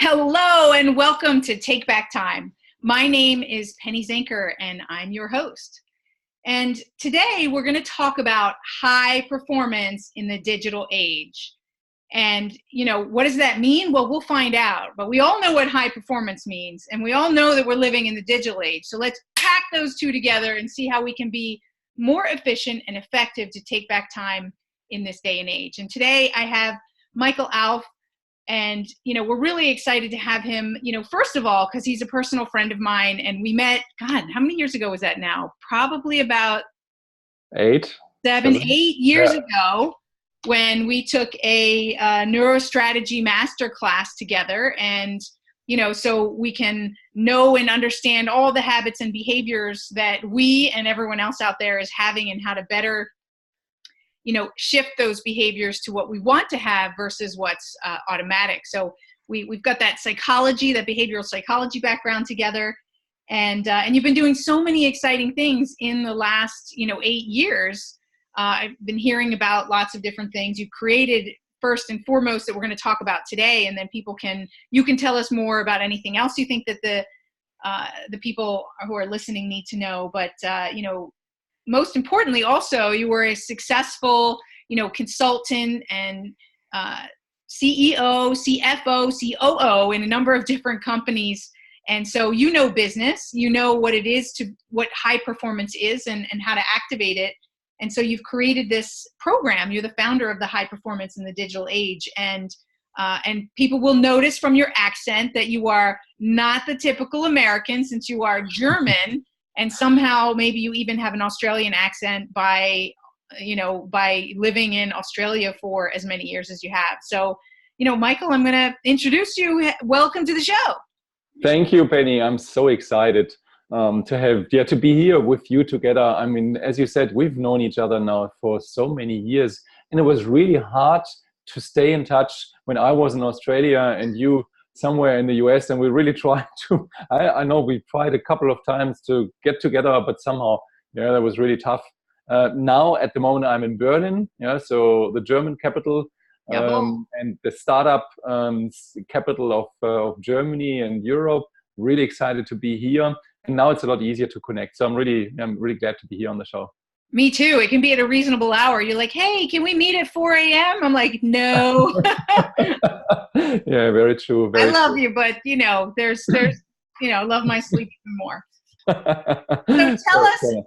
Hello and welcome to Take Back Time. My name is Penny Zenker and I'm your host. And today we're going to talk about high performance in the digital age. And, what does that mean? Well, we'll find out. But we all know what high performance means. And we all know that we're living in the digital age. So let's pack those two together and see how we can be more efficient and effective to take back time in this day and age. And today I have Michael Alf. And, we're really excited to have him, first of all, because he's a personal friend of mine. And we met, God, how many years ago was that now? Probably about Eight. 7, 8 years ago when we took a neurostrategy master class together. And, so we can know and understand all the habits and behaviors that we and everyone else out there is having and how to better shift those behaviors to what we want to have versus what's automatic. So we've got that psychology, that behavioral psychology background together. And you've been doing so many exciting things in the last, 8 years. I've been hearing about lots of different things you've created, first and foremost, that we're going to talk about today. And then you can tell us more about anything else you think that the people who are listening need to know. But, most importantly, also, you were a successful, consultant and CEO, CFO, COO in a number of different companies. And so, business, what it is what high performance is and how to activate it. And so you've created this program. You're the founder of the high performance in the digital age. And people will notice from your accent that you are not the typical American, since you are German. And somehow maybe you even have an Australian accent by living in Australia for as many years as you have. So, Michael, I'm going to introduce you. Welcome to the show. Thank you, Penny. I'm so excited to be here with you together. I mean, as you said, we've known each other now for so many years, and it was really hard to stay in touch when I was in Australia and you somewhere in the US, and we really tried to, I know we tried a couple of times to get together, but somehow, that was really tough. Now, at the moment, I'm in Berlin, so the German capital, and the startup capital of Germany and Europe. Really excited to be here. And now it's a lot easier to connect. So I'm really glad to be here on the show. Me too. It can be at a reasonable hour. You're like, hey, can we meet at 4 a.m.? I'm like, no. Yeah, very true. I love you, but there's love my sleep even more. So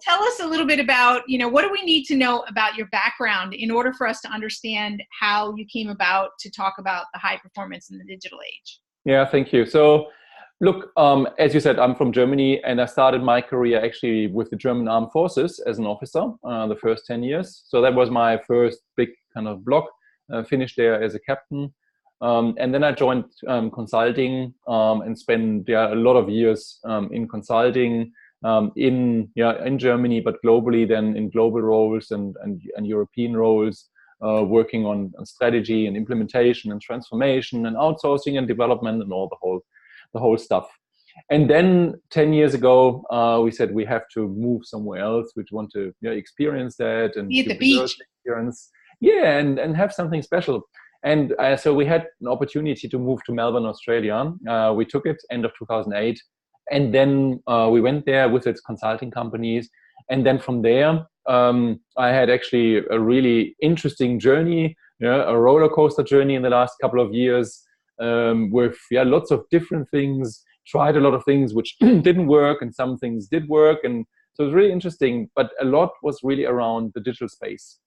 tell us a little bit about, what do we need to know about your background in order for us to understand how you came about to talk about the high performance in the digital age? Yeah, thank you. So look, as you said, I'm from Germany, and I started my career actually with the German Armed Forces as an officer, the first 10 years. So that was my first big kind of block, finished there as a captain. And then I joined consulting and spent a lot of years in consulting in Germany, but globally, then in global roles and European roles, working on strategy and implementation and transformation and outsourcing and development and all the whole stuff. And then 10 years ago, we said we have to move somewhere else. We want to experience that and be at the beach. Experience. Yeah, and have something special. And so we had an opportunity to move to Melbourne, Australia. We took it end of 2008. And then we went there with its consulting companies. And then from there, I had actually a really interesting journey, a roller coaster journey in the last couple of years with lots of different things, tried a lot of things which didn't work and some things did work. And so it was really interesting, but a lot was really around the digital space.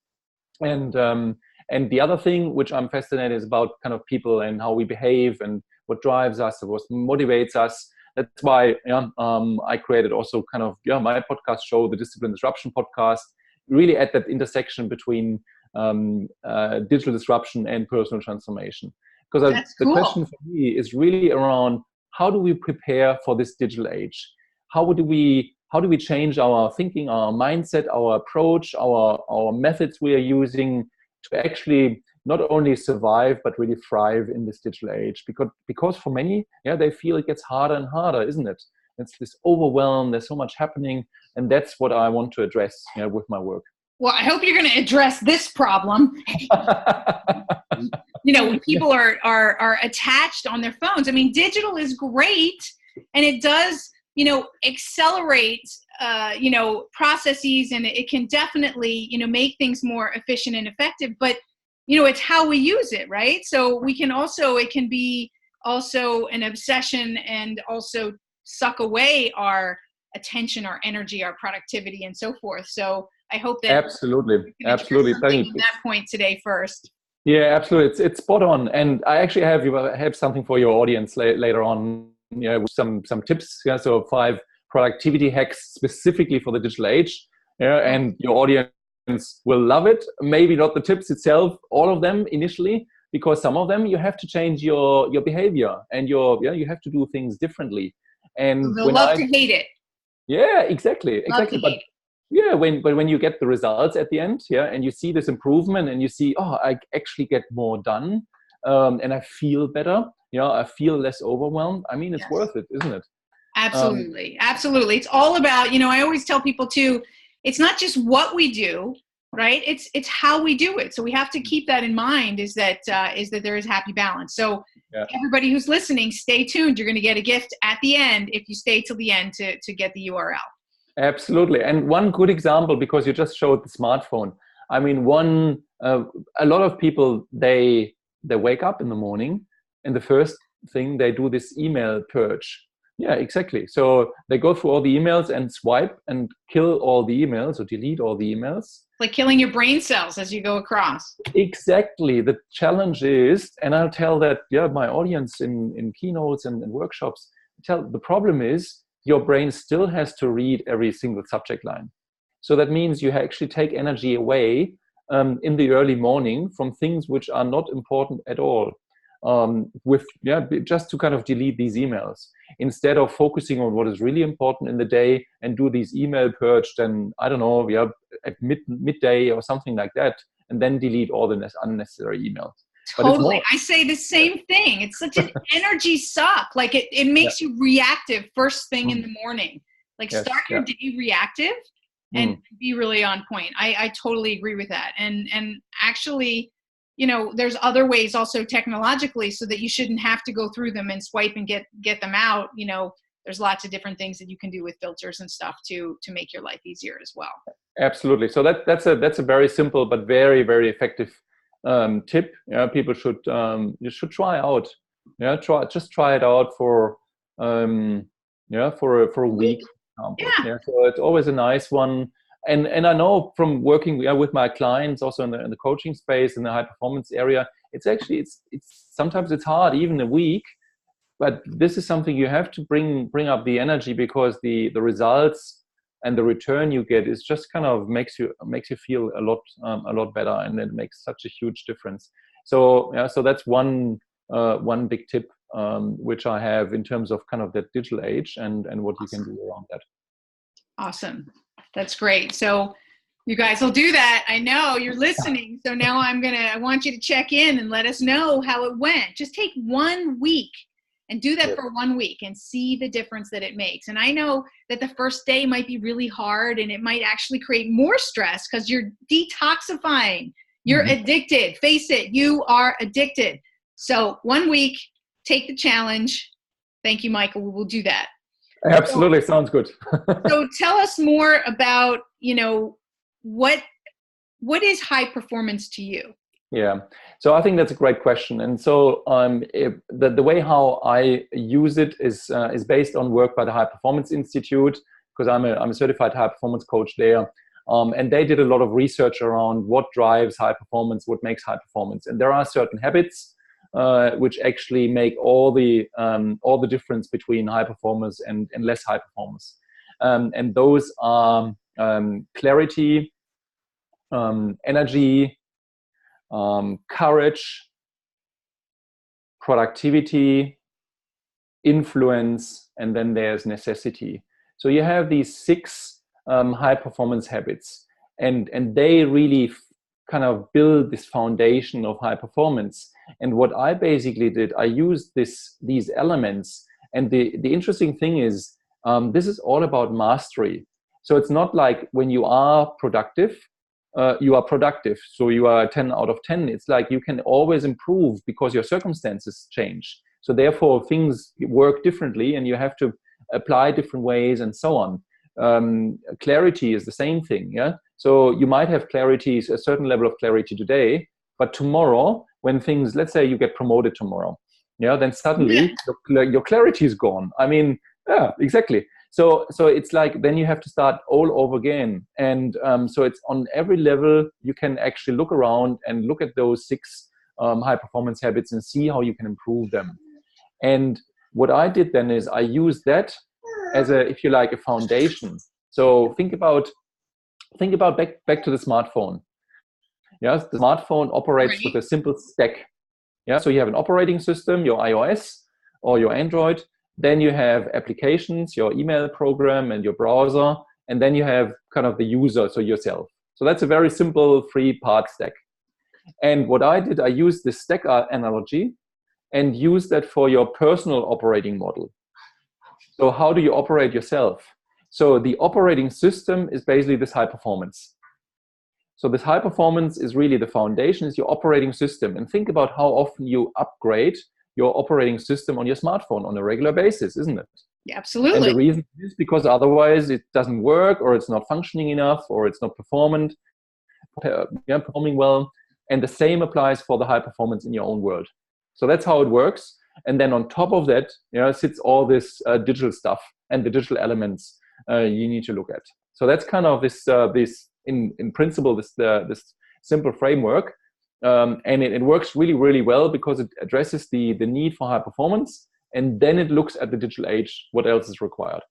And the other thing which I'm fascinated is about kind of people and how we behave and what drives us, what motivates us. That's why I created also kind of my podcast show, the Discipline Disruption Podcast, really at that intersection between digital disruption and personal transformation. Because the question for me is really around how do we prepare for this digital age? How do we change our thinking, our mindset, our approach, our methods we are using to actually not only survive, but really thrive in this digital age? Because for many, they feel it gets harder and harder, isn't it? It's this overwhelm, there's so much happening. And that's what I want to address with my work. Well, I hope you're going to address this problem. People are attached on their phones. I mean, digital is great, and it does, accelerate, processes, and it can definitely, make things more efficient and effective. But, it's how we use it, right? So it can be also an obsession and also suck away our attention, our energy, our productivity, and so forth. So I hope that absolutely on that point today first. Yeah, absolutely. It's spot on. And I actually have something for your audience later on, with some tips. Yeah, so 5 productivity hacks specifically for the digital age. Yeah, and your audience will love it. Maybe not the tips itself, all of them initially, because some of them you have to change your behavior and you have to do things differently. And they'll love to hate it. Yeah, exactly. But yeah, when you get the results at the end, and you see this improvement and you see, oh, I actually get more done, and I feel better, I feel less overwhelmed. I mean, it's worth it, isn't it? Absolutely. Absolutely. It's all about, I always tell people too, it's not just what we do, right? It's how we do it. So we have to keep that in mind, is that there is happy balance. So everybody who's listening, stay tuned. You're going to get a gift at the end if you stay till the end to get the URL. Absolutely. And one good example, because you just showed the smartphone. I mean, a lot of people, they wake up in the morning and the first thing they do this email purge. Yeah, exactly. So they go through all the emails and swipe and kill all the emails or delete all the emails. Like killing your brain cells as you go across. Exactly. The challenge is, and I'll tell that, my audience in keynotes and workshops, the problem is, your brain still has to read every single subject line. So that means you actually take energy away in the early morning from things which are not important at all, just to kind of delete these emails, instead of focusing on what is really important in the day and do these email purge, then, I don't know, at midday or something like that, and then delete all the unnecessary emails. Totally. I say the same thing. It's such an energy suck. Like it makes you reactive first thing in the morning. Like start your day reactive and be really on point. I totally agree with that. And actually, there's other ways also technologically, so that you shouldn't have to go through them and swipe and get them out. There's lots of different things that you can do with filters and stuff to make your life easier as well. Absolutely. So that's a very simple but very, very effective tip. People should try out. Try it out for a week. So it's always a nice one. And I know from working with my clients also in the coaching space, in the high performance area, it's sometimes it's hard, even a week. But this is something you have to bring up the energy, because the results and the return you get is just kind of makes you feel a lot better, and it makes such a huge difference. So that's one big tip which I have in terms of kind of that digital age and what you can do around that. Awesome, that's great. So you guys will do that. I know you're listening. So now I want you to check in and let us know how it went. Just take 1 week. And do that for 1 week and see the difference that it makes. And I know that the first day might be really hard, and it might actually create more stress because you're detoxifying. You're addicted. Face it, you are addicted. So 1 week, take the challenge. Thank you, Michael. We will do that. Absolutely. Sounds good. So tell us more about, what is high performance to you? Yeah, so I think that's a great question. And so the way how I use it is based on work by the High Performance Institute, because I'm a certified high performance coach there. And they did a lot of research around what drives high performance, what makes high performance. And there are certain habits which actually make all the difference between high performers and less high performers. And those are clarity, energy, courage, productivity, influence, and then there's necessity. So you have these 6 high performance habits, and they really kind of build this foundation of high performance. And what I basically did, I used these elements. And the interesting thing is, this is all about mastery. So it's not like when you are productive, you are productive. So you are 10 out of 10. It's like you can always improve because your circumstances change. So therefore things work differently and you have to apply different ways and so on. Clarity is the same thing. Yeah. So you might have clarity, a certain level of clarity today, but tomorrow when things, let's say you get promoted tomorrow, yeah, then suddenly your clarity is gone. I mean, yeah, exactly. So it's like then you have to start all over again. And so it's on every level you can actually look around and look at those 6 high performance habits and see how you can improve them. And what I did then is I used that as a, if you like, a foundation. So think about back to the smartphone. Yes, the smartphone operates with a simple stack. Yeah, so you have an operating system, your iOS or your Android. Then you have applications, your email program and your browser. And then you have kind of the user, so yourself. So that's a very simple 3-part stack. And what I did, I used this stack analogy and used that for your personal operating model. So how do you operate yourself? So the operating system is basically this high performance. So this high performance is really the foundation, is your operating system. And think about how often you upgrade your operating system on your smartphone on a regular basis, isn't it? Yeah, absolutely. And the reason is because otherwise it doesn't work, or it's not functioning enough, or it's not performing well. And the same applies for the high performance in your own world. So that's how it works. And then on top of that, sits all this digital stuff and the digital elements you need to look at. So that's kind of this in principle, this simple framework. And it works really, really well because it addresses the need for high performance. And then it looks at the digital age, what else is required.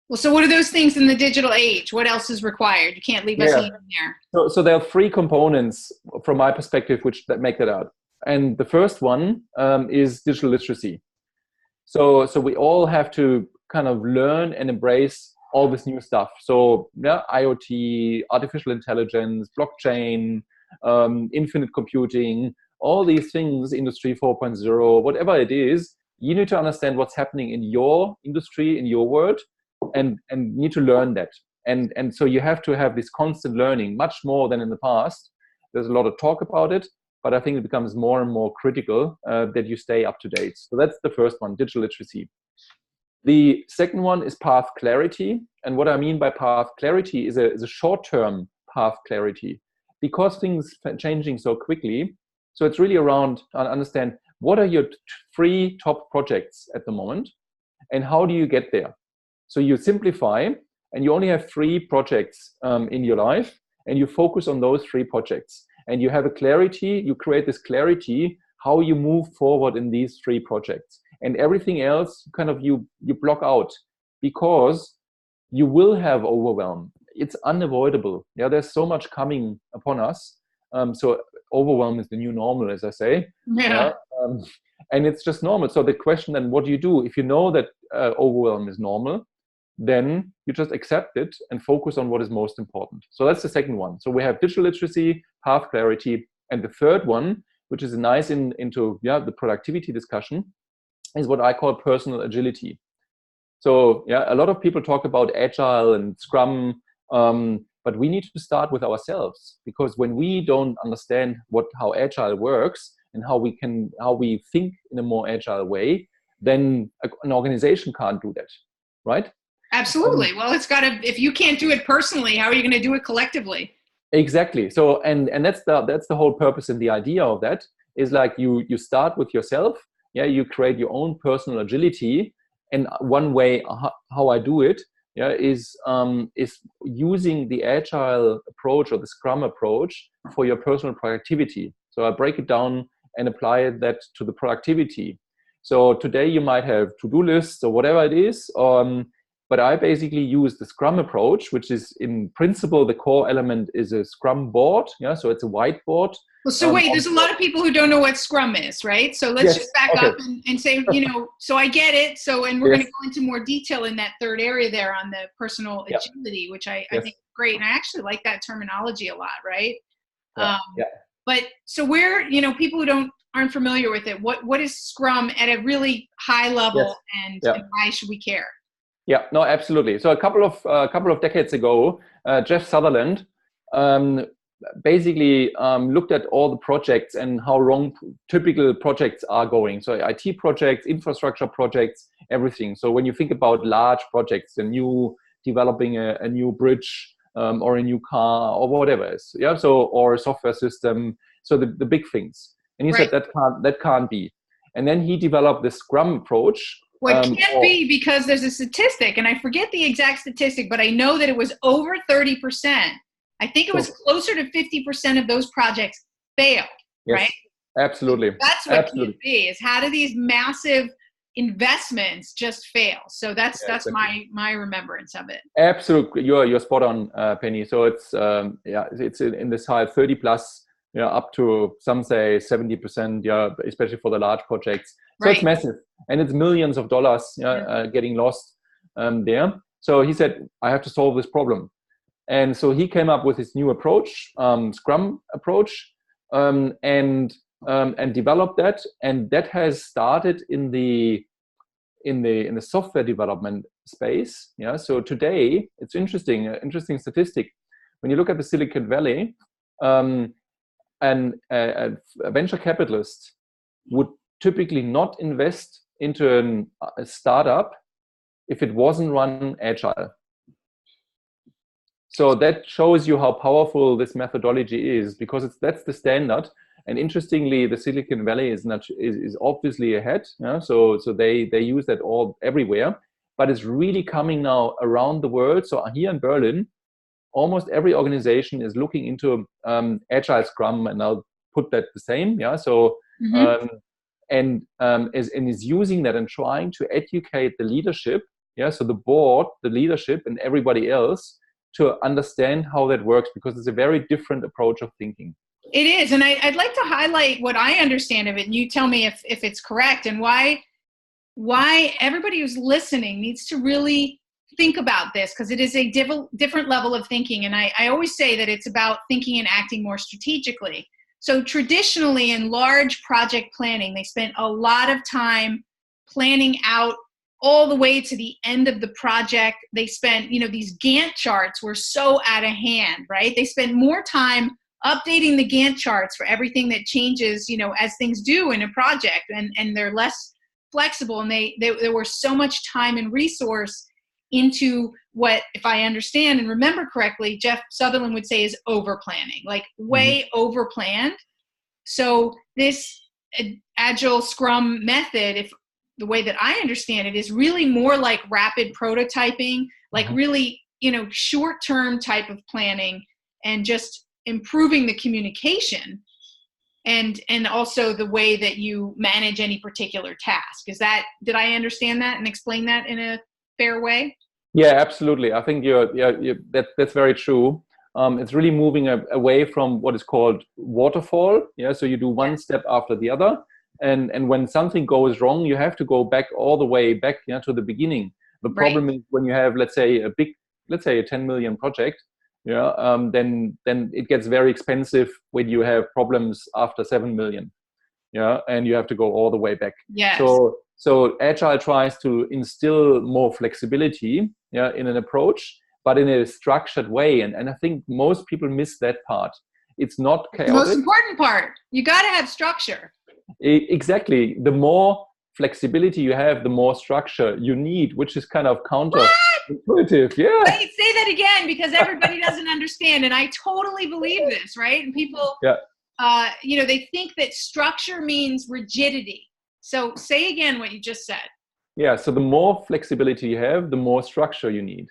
Well, so what are those things in the digital age? What else is required? You can't leave us hanging there. So there are 3 components from my perspective that make that out. And the first one is digital literacy. So we all have to kind of learn and embrace all this new stuff. So IoT, artificial intelligence, blockchain, infinite computing, all these things, industry 4.0, whatever it is, you need to understand what's happening in your industry, in your world, and need to learn that. And so you have to have this constant learning, much more than in the past. There's a lot of talk about it, but I think it becomes more and more critical that you stay up to date. So that's the first one, digital literacy. The second one is path clarity. And what I mean by path clarity is a short-term path clarity, because things are changing so quickly. So it's really around understand what are your 3 top projects at the moment and how do you get there? So you simplify and you only have 3 projects in your life and you focus on those 3 projects. And you have a clarity, you create this clarity, how you move forward in these 3 projects. And everything else, kind of you block out, because you will have overwhelm. It's unavoidable. Yeah, there's so much coming upon us. So overwhelm is the new normal, as I say. Yeah. And it's just normal. So the question then, what do you do? If you know that overwhelm is normal, then you just accept it and focus on what is most important. So that's the second one. So we have digital literacy, path clarity, and the third one, which is nice into the productivity discussion, is what I call personal agility. So a lot of people talk about Agile and Scrum, but we need to start with ourselves, because when we don't understand how Agile works and how we think in a more agile way, then an organization can't do that, right? Absolutely. Well, it's got to. If you can't do it personally, how are you going to do it collectively? Exactly. So and that's the whole purpose and the idea of that is like you start with yourself. Yeah, you create your own personal agility, and one way how I do it is using the Agile approach or the Scrum approach for your personal productivity. So I break it down and apply that to the productivity. So today you might have to-do lists or whatever it is, but I basically use the Scrum approach, which is in principle, the core element is a Scrum board. Yeah, so it's a whiteboard. Well, so wait, there's a lot of people who don't know what Scrum is, right? So let's just back up and say, so I get it. So, and we're going to go into more detail in that third area there on the personal agility, which I think is great. And I actually like that terminology a lot, right? But so where, people who aren't familiar with it, what is Scrum at a really high level and why should we care? Yeah, no, absolutely. So a couple of decades ago, Jeff Sutherland basically looked at all the projects and how wrong typical projects are going. So IT projects, infrastructure projects, everything. So when you think about large projects, developing a new bridge or a new car or whatever it is, yeah. So or a software system. So the big things. And he said that can't be. And then he developed this Scrum approach. Well, it can't be because there's a statistic, and I forget the exact statistic, but I know that it was over 30%. I think it was closer to 50% of those projects fail, yes, right? Absolutely. That's what can't be, is how do these massive investments just fail? So that's exactly my remembrance of it. Absolutely. You're spot on, Penny. So it's it's in this high 30 plus, up to some say 70%, especially for the large projects. So it's massive, and it's millions of dollars getting lost there. So he said, I have to solve this problem. And so he came up with his new approach, Scrum approach, and developed that. And that has started in the software development space. Yeah. So today it's interesting statistic. When you look at the Silicon Valley, and a venture capitalist would typically not invest into a startup if it wasn't run agile. So that shows you how powerful this methodology is, because that's the standard. And interestingly, the Silicon Valley is obviously ahead. Yeah? So they use that everywhere, but it's really coming now around the world. So here in Berlin, almost every organization is looking into Agile Scrum, and I'll put that the same. Yeah. So is using that and trying to educate the leadership. Yeah. So the board, the leadership, and everybody else to understand how that works, because it's a very different approach of thinking. It is. And I'd like to highlight what I understand of it, and you tell me if it's correct, and why everybody who's listening needs to really think about this, because it is a different level of thinking. And I always say that it's about thinking and acting more strategically. So traditionally in large project planning, they spent a lot of time planning out all the way to the end of the project. They spent, these Gantt charts were so out of hand, right? They spent more time updating the Gantt charts for everything that changes, as things do in a project, and they're less flexible. And there were so much time and resource into what, if I understand and remember correctly, Jeff Sutherland would say is over planning, like way over planned. So this Agile Scrum method, if the way that I understand it, is really more like rapid prototyping, like really, short-term type of planning, and just improving the communication and also the way that you manage any particular task. Did I understand that and explain that in a fair way? Yeah, absolutely. I think that's very true. It's really moving away from what is called waterfall. Yeah, so you do one step after the other, and when something goes wrong, you have to go back all the way back to the beginning. The problem is when you have, let's say, a 10 million project, then it gets very expensive when you have problems after 7 million. Yeah, and you have to go all the way back. Yes. So Agile tries to instill more flexibility, in an approach, but in a structured way. And I think most people miss that part. It's not chaotic. The most important part. You got to have structure. Exactly. The more flexibility you have, the more structure you need, which is kind of counterintuitive. Yeah. Wait, say that again, because everybody doesn't understand. And I totally believe this, right? And people, they think that structure means rigidity. So say again what you just said. Yeah. So the more flexibility you have, the more structure you need.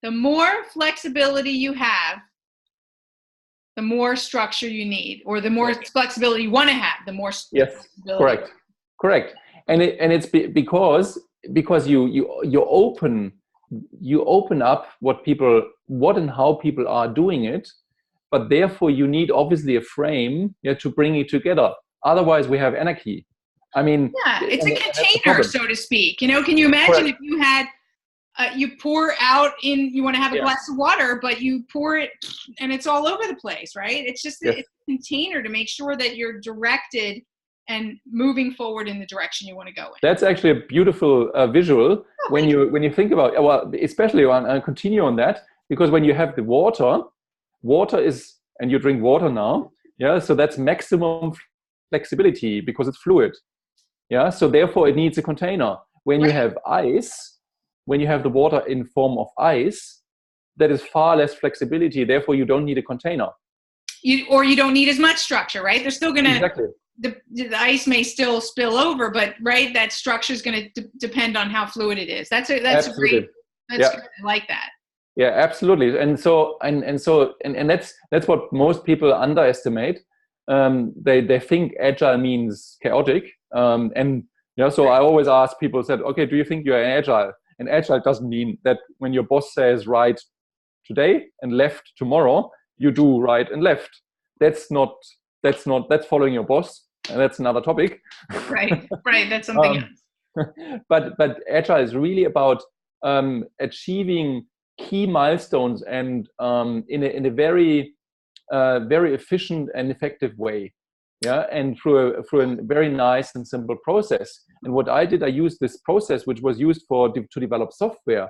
The more flexibility you have, the more structure you need, or the more flexibility you want to have, the more flexibility. Correct. And it's because you open up what and how people are doing it, but therefore you need obviously a frame to bring it together. Otherwise, we have anarchy. I mean, it's a container, so to speak. Can you imagine if you had you pour out you want to have a glass of water, but you pour it and it's all over the place, right? It's just it's a container to make sure that you're directed and moving forward in the direction you want to go in. That's actually a beautiful visual when you think about, especially I'll continue on that, because when you have the water is and you drink water now. Yeah, so that's maximum flexibility because it's fluid. Yeah, so therefore it needs a container. When you have ice, when you have the water in form of ice, that is far less flexibility. Therefore, you don't need a container. You don't need as much structure, right? They're still going to, exactly. The ice may still spill over, but right, that structure is going to depend on how fluid it is. That's great. That's good. I like that. Yeah, absolutely. And that's what most people underestimate. They think agile means chaotic. So I always ask people, said, okay, do you think you're agile? And agile doesn't mean that when your boss says right today and left tomorrow, you do right and left. That's following your boss, and that's another topic. Right. That's something else. But agile is really about achieving key milestones and in a very very efficient and effective way. Yeah, and through a very nice and simple process. And what I did, I used this process, which was used to develop software,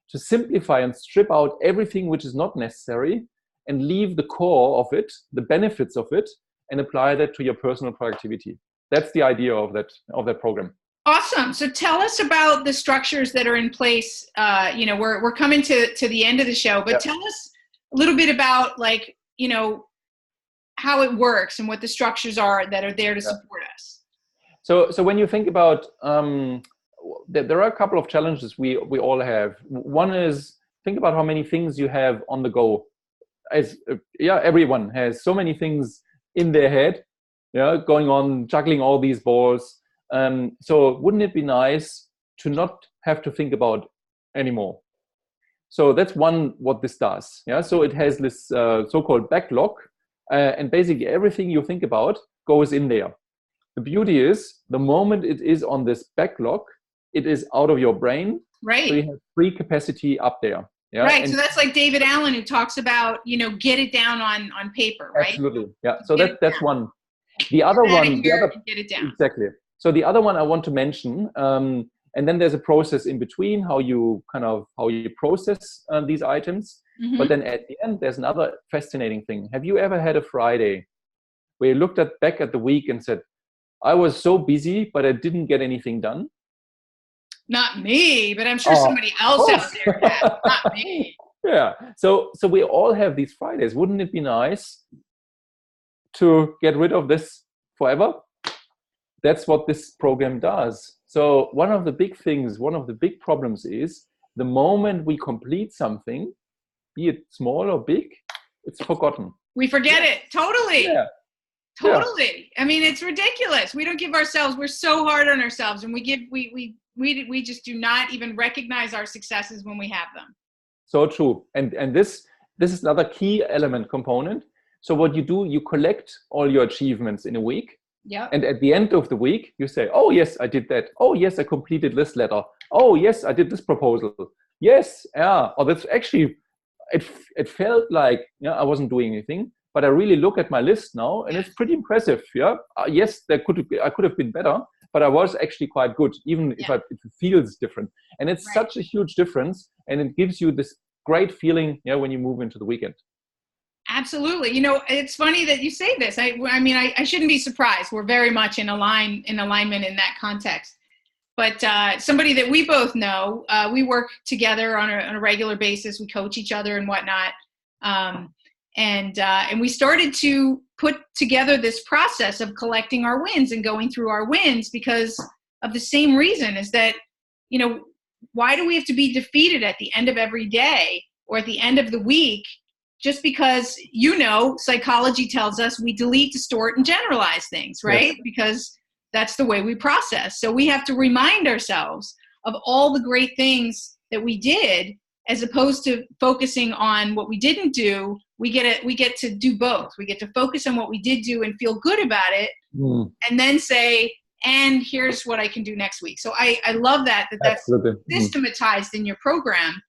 to simplify and strip out everything which is not necessary and leave the core of it, the benefits of it, and apply that to your personal productivity. That's the idea of that program. Awesome. So tell us about the structures that are in place. We're coming to the end of the show, but tell us a little bit about how it works and what the structures are that are there to support us. So when you think about, there are a couple of challenges we all have. One is, think about how many things you have on the go. Everyone has so many things in their head, going on, juggling all these balls. So wouldn't it be nice to not have to think about anymore? So that's what this does. Yeah. So it has this so-called backlog. And basically everything you think about goes in there. The beauty is, the moment it is on this backlog, it is out of your brain. Right. So you have free capacity up there. Yeah? Right. So that's like David Allen, who talks about, get it down on paper, right? Absolutely. Yeah. So that's one. The other one, get it down. Exactly. So the other one I want to mention, and then there's a process in between, how you process these items. Mm-hmm. But then at the end, there's another fascinating thing. Have you ever had a Friday where you looked back at the week and said, I was so busy, but I didn't get anything done? Not me, but I'm sure somebody else out there has. Not me. Yeah. So we all have these Fridays. Wouldn't it be nice to get rid of this forever? That's what this program does. So one of the big problems is, the moment we complete something, be it small or big, it's forgotten. We forget it. Totally. Yeah. Totally. Yeah. I mean, it's ridiculous. We don't give ourselves, we're so hard on ourselves, and we just do not even recognize our successes when we have them. So true. And this is another key component. So what you do, you collect all your achievements in a week. Yeah. And at the end of the week, you say, oh yes, I did that. Oh yes, I completed this letter. Oh yes, I did this proposal. Yes. Yeah. Or that's actually, it felt like I wasn't doing anything, but I really look at my list now, and it's pretty impressive. Yeah. Yes, I could have been better, but I was actually quite good, even if it feels different. And it's such a huge difference, and it gives you this great feeling, when you move into the weekend. Absolutely. It's funny that you say this. I mean, I shouldn't be surprised. We're very much in alignment in that context. But somebody that we both know, we work together on a regular basis. We coach each other and whatnot. And we started to put together this process of collecting our wins and going through our wins, because of the same reason, is that, why do we have to be defeated at the end of every day or at the end of the week? Just because, psychology tells us we delete, distort, and generalize things, right? Yes. Because that's the way we process. So we have to remind ourselves of all the great things that we did, as opposed to focusing on what we didn't do. We get to do both. We get to focus on what we did do and feel good about it, and then say, and here's what I can do next week. So I love that's systematized in your program.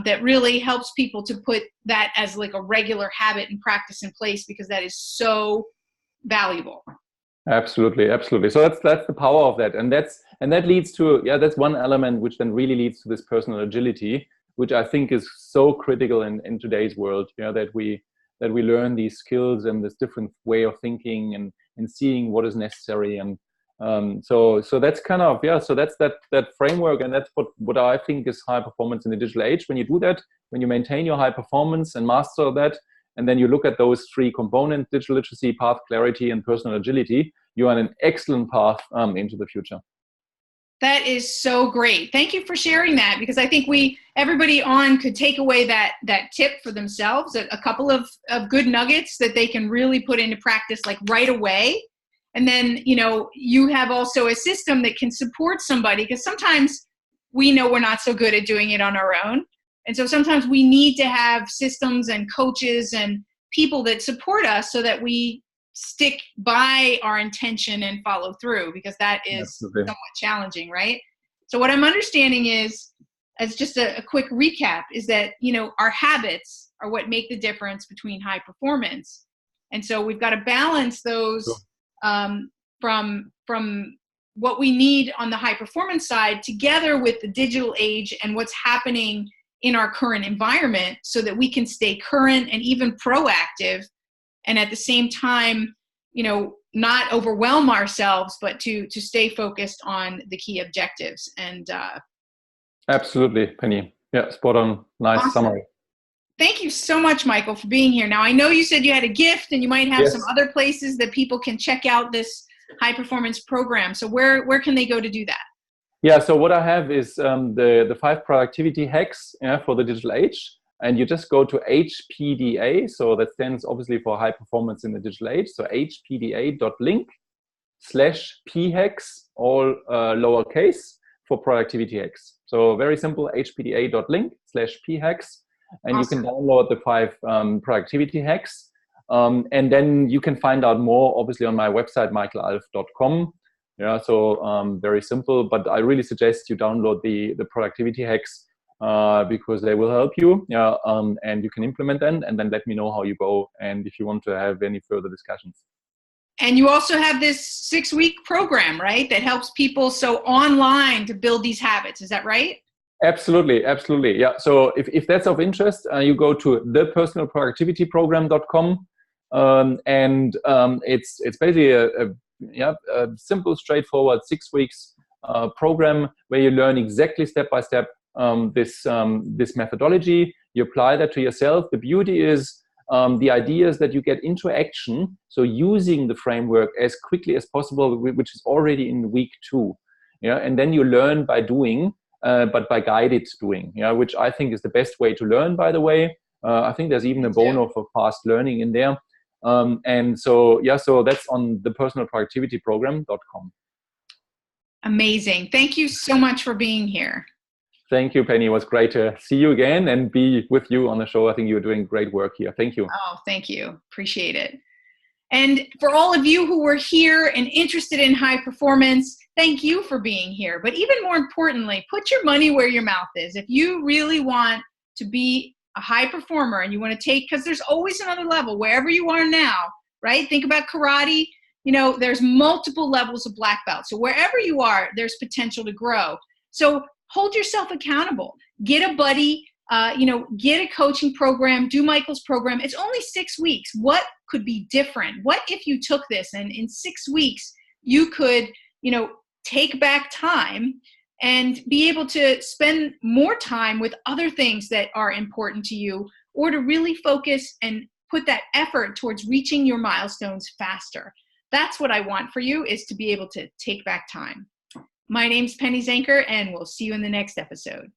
That really helps people to put that as like a regular habit and practice in place, because that is so valuable. Absolutely. So that's the power of that, and that leads to that's one element which then really leads to this personal agility, which I think is so critical in today's world. That that we learn these skills and this different way of thinking and seeing what is necessary. And so that's kind of, so that's that framework, and that's what I think is high performance in the digital age. When you do that, when you maintain your high performance and master that, and then you look at those three components: digital literacy, path clarity, and personal agility, you are on an excellent path into the future. That is so great. Thank you for sharing that, because I think everybody on could take away that tip for themselves, a couple of good nuggets that they can really put into practice like right away. And then, you have also a system that can support somebody, because sometimes we know we're not so good at doing it on our own. And so sometimes we need to have systems and coaches and people that support us so that we stick by our intention and follow through, because that is Absolutely. somewhat challenging, right? So what I'm understanding is, as just a quick recap, is that, our habits are what make the difference between high performance. And so we've got to balance those from what we need on the high performance side together with the digital age and what's happening in our current environment, so that we can stay current and even proactive, and at the same time, not overwhelm ourselves, but to stay focused on the key objectives. And absolutely, Penny. Yeah, spot on. Nice awesome. Summary. Thank you so much, Michael, for being here. Now, I know you said you had a gift, and you might have Yes. some other places that people can check out this high performance program. So where can they go to do that? Yeah, so what I have is the 5 productivity hacks for the digital age. And you just go to HPDA. So that stands obviously for high performance in the digital age. So hpda.link/phacks, all lowercase, for productivity hacks. So very simple, hpda.link/phacks. And Awesome. You can download the 5 productivity hacks. And then you can find out more, obviously, on my website, michaelalf.com. Yeah, so very simple, but I really suggest you download the productivity hacks because they will help you. Yeah, and you can implement them, and then let me know how you go, and if you want to have any further discussions. And you also have this 6-week program, right, that helps people online to build these habits. Is that right? Absolutely. Yeah. So if that's of interest, you go to thepersonalproductivityprogram.com, and it's basically a simple, straightforward 6 weeks program where you learn exactly step by step this methodology. You apply that to yourself. The beauty is the idea is that you get into action, so using the framework as quickly as possible, which is already in week 2. Yeah, and then you learn by doing, but by guided doing. Yeah, which I think is the best way to learn. By the way, I think there's even a bone of fast learning in there. And so that's on thepersonalproductivityprogram.com. Amazing. Thank you so much for being here. Thank you, Penny. It was great to see you again and be with you on the show. I think you're doing great work here. Thank you. Oh, thank you. Appreciate it. And for all of you who were here and interested in high performance, thank you for being here. But even more importantly, put your money where your mouth is. If you really want to be a high performer and you want to take, because there's always another level wherever you are now, right? Think about karate. There's multiple levels of black belt. So wherever you are, there's potential to grow. So hold yourself accountable. Get a buddy, get a coaching program, do Michael's program. It's only 6 weeks. What could be different? What if you took this and in 6 weeks you could, take back time and be able to spend more time with other things that are important to you, or to really focus and put that effort towards reaching your milestones faster. That's what I want for you, is to be able to take back time. My name's Penny Zenker, and we'll see you in the next episode.